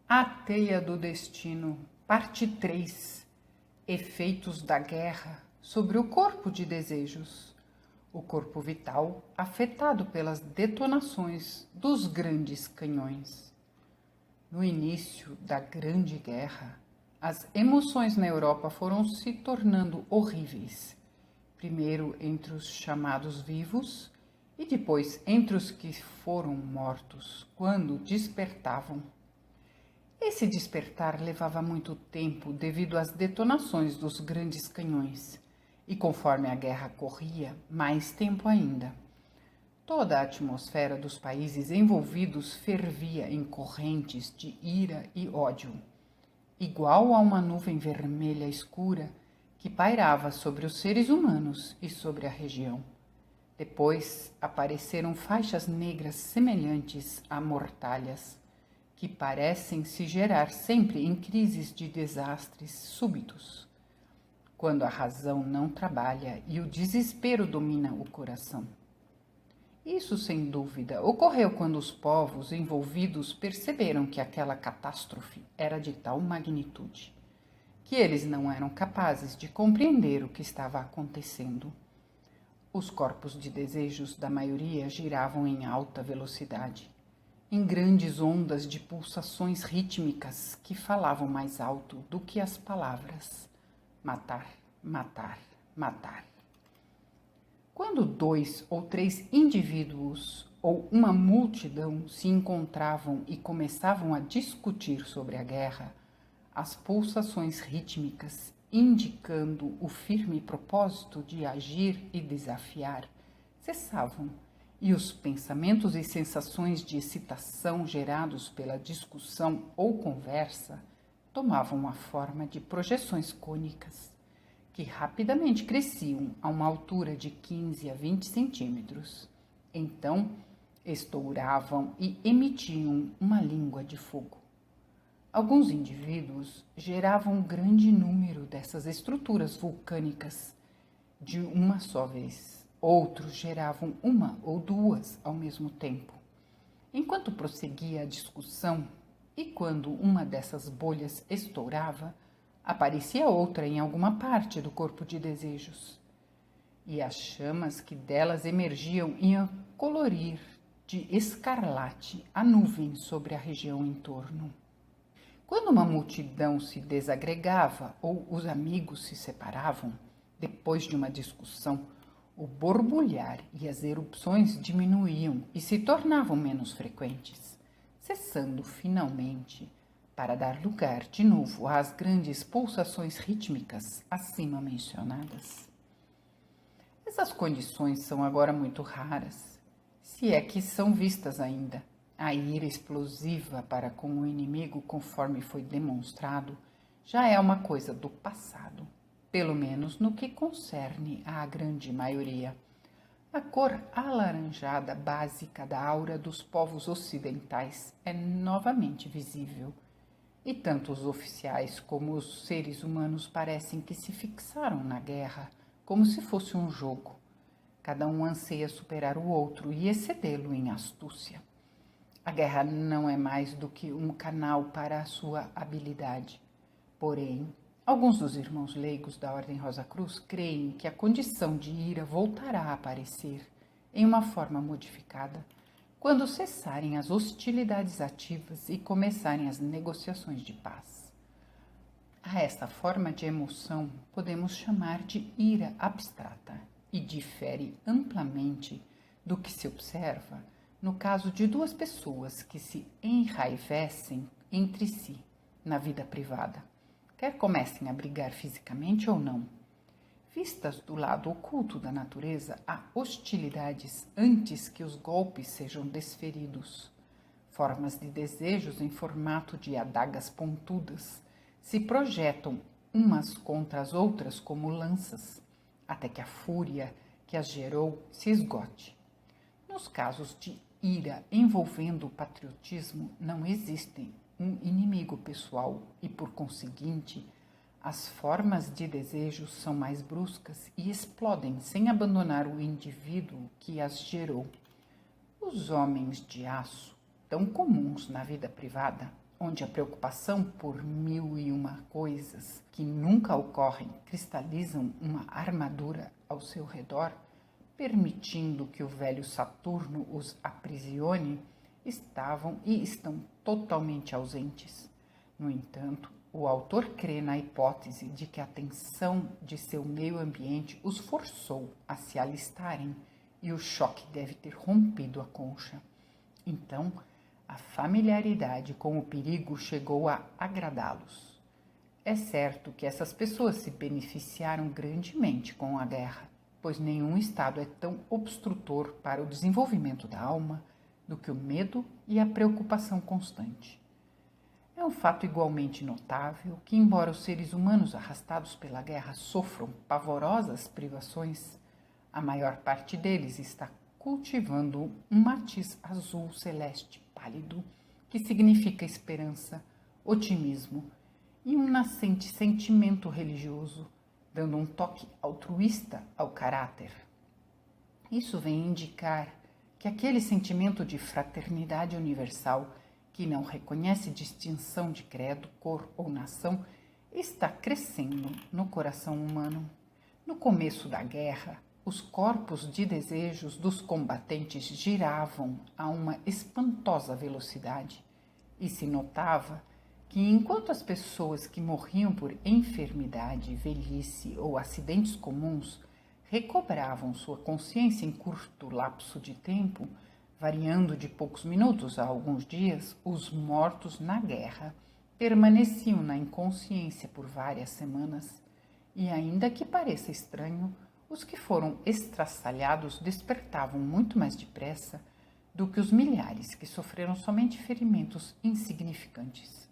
A Teia do Destino, parte 3. Efeitos da guerra sobre o corpo de desejos. O corpo vital afetado pelas detonações dos grandes canhões. No início da Grande Guerra, as emoções na Europa foram se tornando horríveis. Primeiro entre os chamados vivos e depois entre os que foram mortos, quando despertavam. Esse despertar levava muito tempo devido às detonações dos grandes canhões, e conforme a guerra corria, mais tempo ainda. Toda a atmosfera dos países envolvidos fervia em correntes de ira e ódio, igual a uma nuvem vermelha escura que pairava sobre os seres humanos e sobre a região. Depois apareceram faixas negras semelhantes a mortalhas, que parecem se gerar sempre em crises de desastres súbitos, quando a razão não trabalha e o desespero domina o coração. Isso, sem dúvida, ocorreu quando os povos envolvidos perceberam que aquela catástrofe era de tal magnitude, que eles não eram capazes de compreender o que estava acontecendo. Os corpos de desejos da maioria giravam em alta velocidade, em grandes ondas de pulsações rítmicas que falavam mais alto do que as palavras. Matar, matar, matar. Quando 2 ou 3 indivíduos ou uma multidão se encontravam e começavam a discutir sobre a guerra, as pulsações rítmicas, indicando o firme propósito de agir e desafiar, cessavam, e os pensamentos e sensações de excitação gerados pela discussão ou conversa tomavam a forma de projeções cônicas, que rapidamente cresciam a uma altura de 15 a 20 centímetros. Então, estouravam e emitiam uma língua de fogo. Alguns indivíduos geravam um grande número dessas estruturas vulcânicas de uma só vez. Outros geravam uma ou duas ao mesmo tempo. Enquanto prosseguia a discussão, e quando uma dessas bolhas estourava, aparecia outra em alguma parte do corpo de desejos. E as chamas que delas emergiam iam colorir de escarlate a nuvem sobre a região em torno. Quando uma multidão se desagregava ou os amigos se separavam, depois de uma discussão, o borbulhar e as erupções diminuíam e se tornavam menos frequentes, cessando finalmente para dar lugar de novo às grandes pulsações rítmicas acima mencionadas. Essas condições são agora muito raras, se é que são vistas ainda. A ira explosiva para com o inimigo, conforme foi demonstrado, já é uma coisa do passado, pelo menos no que concerne à grande maioria. A cor alaranjada básica da aura dos povos ocidentais é novamente visível, e tanto os oficiais como os seres humanos parecem que se fixaram na guerra como se fosse um jogo. Cada um anseia superar o outro e excedê-lo em astúcia. A guerra não é mais do que um canal para a sua habilidade. Porém, alguns dos irmãos leigos da Ordem Rosa Cruz creem que a condição de ira voltará a aparecer em uma forma modificada quando cessarem as hostilidades ativas e começarem as negociações de paz. A esta forma de emoção podemos chamar de ira abstrata e difere amplamente do que se observa no caso de duas pessoas que se enraivecem entre si na vida privada, quer comecem a brigar fisicamente ou não. Vistas do lado oculto da natureza, há hostilidades antes que os golpes sejam desferidos. Formas de desejos em formato de adagas pontudas se projetam umas contra as outras como lanças, até que a fúria que as gerou se esgote. Nos casos de ira envolvendo o patriotismo, não existe um inimigo pessoal e, por conseguinte, as formas de desejo são mais bruscas e explodem sem abandonar o indivíduo que as gerou. Os homens de aço, tão comuns na vida privada, onde a preocupação por mil e uma coisas que nunca ocorrem cristalizam uma armadura ao seu redor, permitindo que o velho Saturno os aprisione, estavam e estão totalmente ausentes. No entanto, o autor crê na hipótese de que a tensão de seu meio ambiente os forçou a se alistarem e o choque deve ter rompido a concha. Então, a familiaridade com o perigo chegou a agradá-los. É certo que essas pessoas se beneficiaram grandemente com a guerra, pois nenhum estado é tão obstrutor para o desenvolvimento da alma do que o medo e a preocupação constante. É um fato igualmente notável que, embora os seres humanos arrastados pela guerra sofram pavorosas privações, a maior parte deles está cultivando um matiz azul celeste pálido, que significa esperança, otimismo e um nascente sentimento religioso, dando um toque altruísta ao caráter. Isso vem indicar que aquele sentimento de fraternidade universal, que não reconhece distinção de credo, cor ou nação, está crescendo no coração humano. No começo da guerra, os corpos de desejos dos combatentes giravam a uma espantosa velocidade e se notava que, enquanto as pessoas que morriam por enfermidade, velhice ou acidentes comuns recobravam sua consciência em curto lapso de tempo, variando de poucos minutos a alguns dias, os mortos na guerra permaneciam na inconsciência por várias semanas e, ainda que pareça estranho, os que foram estraçalhados despertavam muito mais depressa do que os milhares que sofreram somente ferimentos insignificantes.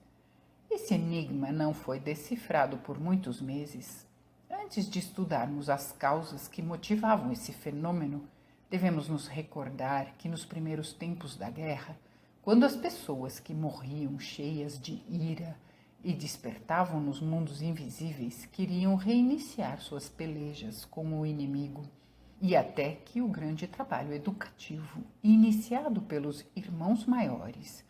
Esse enigma não foi decifrado por muitos meses. Antes de estudarmos as causas que motivavam esse fenômeno, devemos nos recordar que nos primeiros tempos da guerra, quando as pessoas que morriam cheias de ira e despertavam nos mundos invisíveis queriam reiniciar suas pelejas com o inimigo, e até que o grande trabalho educativo iniciado pelos irmãos maiores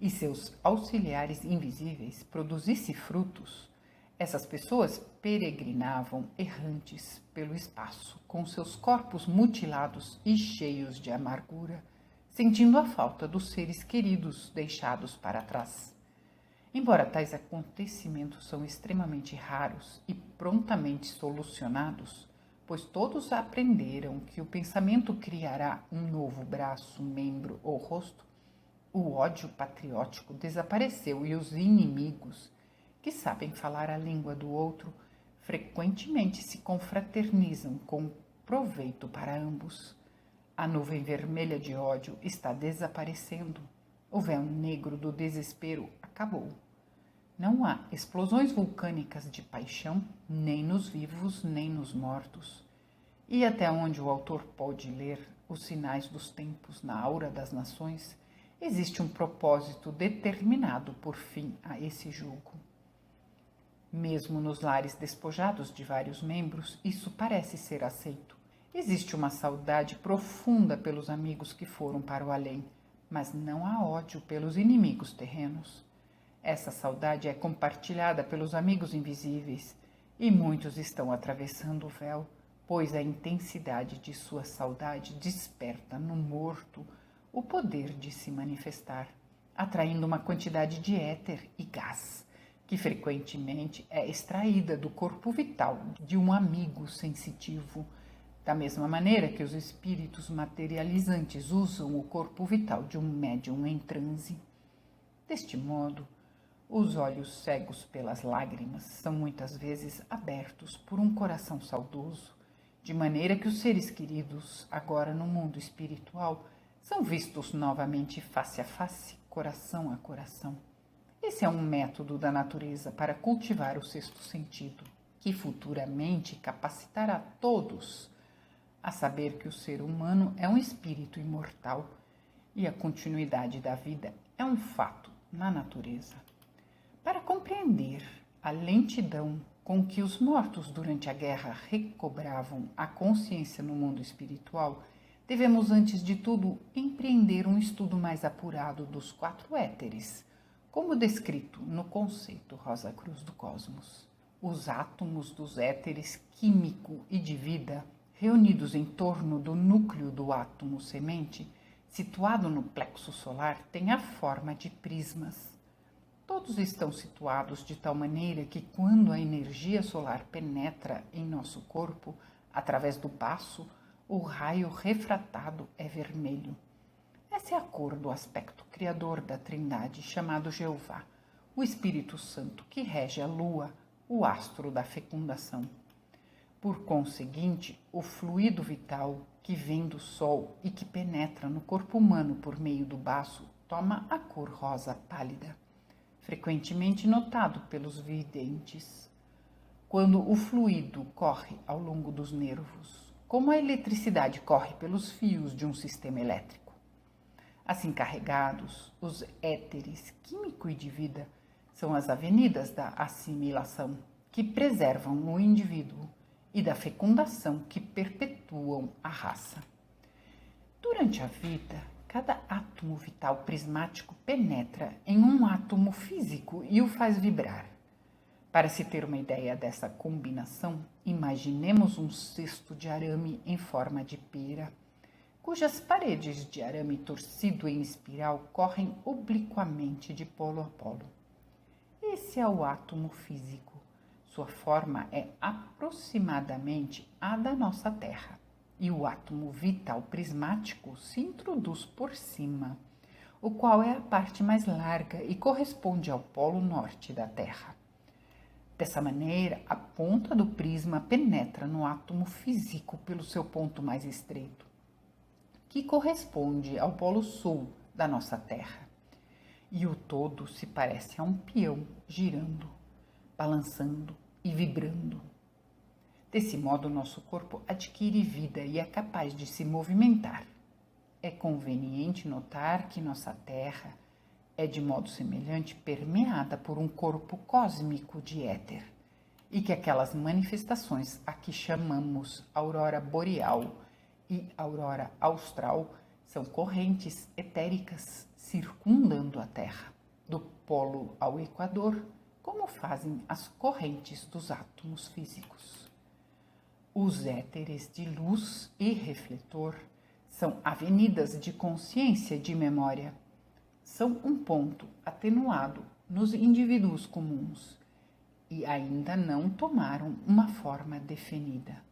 e seus auxiliares invisíveis produzisse frutos, essas pessoas peregrinavam errantes pelo espaço, com seus corpos mutilados e cheios de amargura, sentindo a falta dos seres queridos deixados para trás. Embora tais acontecimentos são extremamente raros e prontamente solucionados, pois todos aprenderam que o pensamento criará um novo braço, membro ou rosto, o ódio patriótico desapareceu e os inimigos, que sabem falar a língua do outro, frequentemente se confraternizam com proveito para ambos. A nuvem vermelha de ódio está desaparecendo. O véu negro do desespero acabou. Não há explosões vulcânicas de paixão, nem nos vivos, nem nos mortos. E até onde o autor pode ler os sinais dos tempos na aura das nações, existe um propósito determinado por fim a esse jugo. Mesmo nos lares despojados de vários membros, isso parece ser aceito. Existe uma saudade profunda pelos amigos que foram para o além, mas não há ódio pelos inimigos terrenos. Essa saudade é compartilhada pelos amigos invisíveis, e muitos estão atravessando o véu, pois a intensidade de sua saudade desperta no morto o poder de se manifestar, atraindo uma quantidade de éter e gás, que frequentemente é extraída do corpo vital de um amigo sensitivo, da mesma maneira que os espíritos materializantes usam o corpo vital de um médium em transe. Deste modo, os olhos cegos pelas lágrimas são muitas vezes abertos por um coração saudoso, de maneira que os seres queridos, agora no mundo espiritual, são vistos novamente face a face, coração a coração. Esse é um método da natureza para cultivar o sexto sentido, que futuramente capacitará todos a saber que o ser humano é um espírito imortal e a continuidade da vida é um fato na natureza. Para compreender a lentidão com que os mortos durante a guerra recobravam a consciência no mundo espiritual, devemos, antes de tudo, empreender um estudo mais apurado dos 4 éteres, Como descrito no conceito Rosa Cruz do Cosmos, os átomos dos éteres químico e de vida, reunidos em torno do núcleo do átomo semente, situado no plexo solar, têm a forma de prismas. Todos estão situados de tal maneira que, quando a energia solar penetra em nosso corpo, através do baço, o raio refratado é vermelho. Essa é a cor do aspecto criador da Trindade, chamado Jeová, o Espírito Santo que rege a lua, o astro da fecundação. Por conseguinte, o fluido vital que vem do sol e que penetra no corpo humano por meio do baço toma a cor rosa pálida, frequentemente notado pelos videntes. Quando o fluido corre ao longo dos nervos, como a eletricidade corre pelos fios de um sistema elétrico. Assim carregados, os éteres químico e de vida são as avenidas da assimilação que preservam o indivíduo e da fecundação que perpetuam a raça. Durante a vida, cada átomo vital prismático penetra em um átomo físico e o faz vibrar. Para se ter uma ideia dessa combinação, imaginemos um cesto de arame em forma de pera, cujas paredes de arame torcido em espiral correm obliquamente de polo a polo. Esse é o átomo físico. Sua forma é aproximadamente a da nossa Terra. E o átomo vital prismático se introduz por cima, o qual é a parte mais larga e corresponde ao polo norte da Terra. Dessa maneira, a ponta do prisma penetra no átomo físico pelo seu ponto mais estreito, que corresponde ao polo sul da nossa Terra. E o todo se parece a um peão girando, balançando e vibrando. Desse modo, nosso corpo adquire vida e é capaz de se movimentar. É conveniente notar que nossa Terra é de modo semelhante permeada por um corpo cósmico de éter e que aquelas manifestações a que chamamos aurora boreal e aurora austral são correntes etéricas circundando a Terra, do polo ao equador, como fazem as correntes dos átomos físicos. Os éteres de luz e refletor são avenidas de consciência e de memória. São um ponto atenuado nos indivíduos comuns e ainda não tomaram uma forma definida.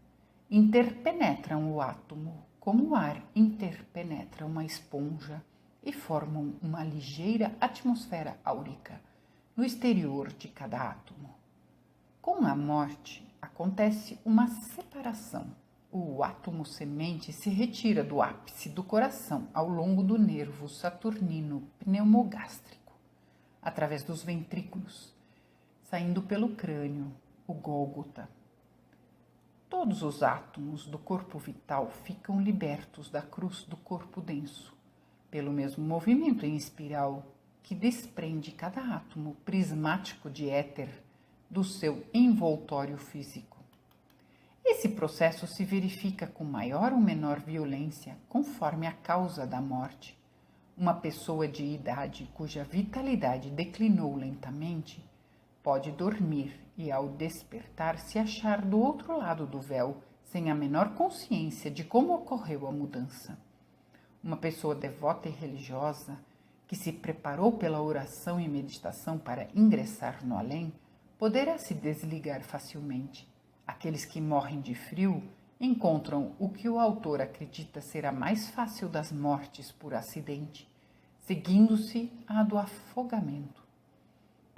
Interpenetram o átomo como o ar interpenetra uma esponja e formam uma ligeira atmosfera áurica no exterior de cada átomo. Com a morte, acontece uma separação. O átomo semente se retira do ápice do coração ao longo do nervo saturnino pneumogástrico, através dos ventrículos, saindo pelo crânio, o Gólgota. Todos os átomos do corpo vital ficam libertos da cruz do corpo denso, pelo mesmo movimento em espiral que desprende cada átomo prismático de éter do seu envoltório físico. Esse processo se verifica com maior ou menor violência conforme a causa da morte. Uma pessoa de idade cuja vitalidade declinou lentamente pode dormir e, ao despertar, se achar do outro lado do véu, sem a menor consciência de como ocorreu a mudança. Uma pessoa devota e religiosa, que se preparou pela oração e meditação para ingressar no além, poderá se desligar facilmente. Aqueles que morrem de frio encontram o que o autor acredita ser a mais fácil das mortes por acidente, seguindo-se a do afogamento.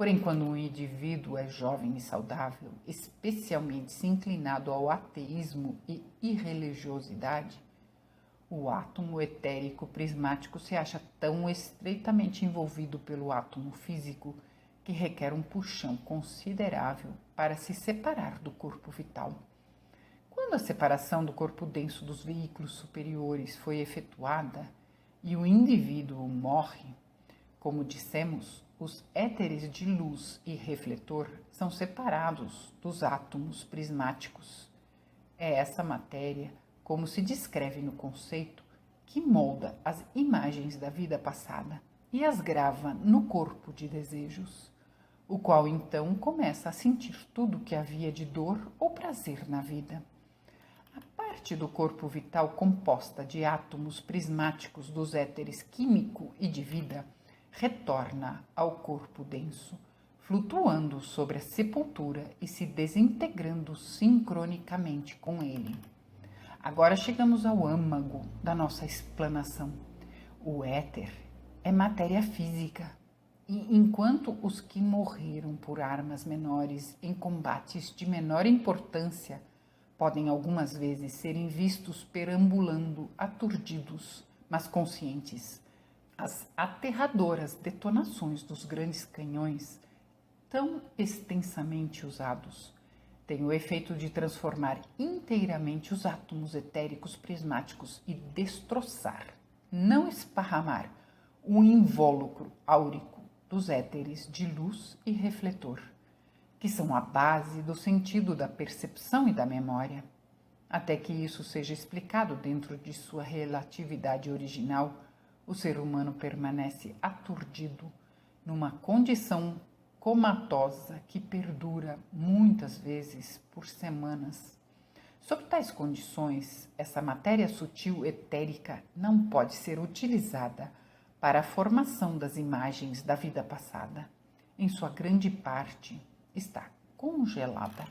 Porém, quando um indivíduo é jovem e saudável, especialmente se inclinado ao ateísmo e irreligiosidade, o átomo etérico prismático se acha tão estreitamente envolvido pelo átomo físico que requer um puxão considerável para se separar do corpo vital. Quando a separação do corpo denso dos veículos superiores foi efetuada e o indivíduo morre, como dissemos, os éteres de luz e refletor são separados dos átomos prismáticos. É essa matéria, como se descreve no conceito, que molda as imagens da vida passada e as grava no corpo de desejos, o qual então começa a sentir tudo que havia de dor ou prazer na vida. A parte do corpo vital composta de átomos prismáticos dos éteres químico e de vida retorna ao corpo denso, flutuando sobre a sepultura e se desintegrando sincronicamente com ele. Agora chegamos ao âmago da nossa explanação. O éter é matéria física, e enquanto os que morreram por armas menores em combates de menor importância podem algumas vezes serem vistos perambulando aturdidos, mas conscientes, as aterradoras detonações dos grandes canhões, tão extensamente usados, têm o efeito de transformar inteiramente os átomos etéricos prismáticos e destroçar, não esparramar, o invólucro áurico dos éteres de luz e refletor, que são a base do sentido da percepção e da memória. Até que isso seja explicado dentro de sua relatividade original, o ser humano permanece aturdido numa condição comatosa que perdura muitas vezes por semanas. Sob tais condições, essa matéria sutil etérica não pode ser utilizada para a formação das imagens da vida passada. Em sua grande parte, está congelada.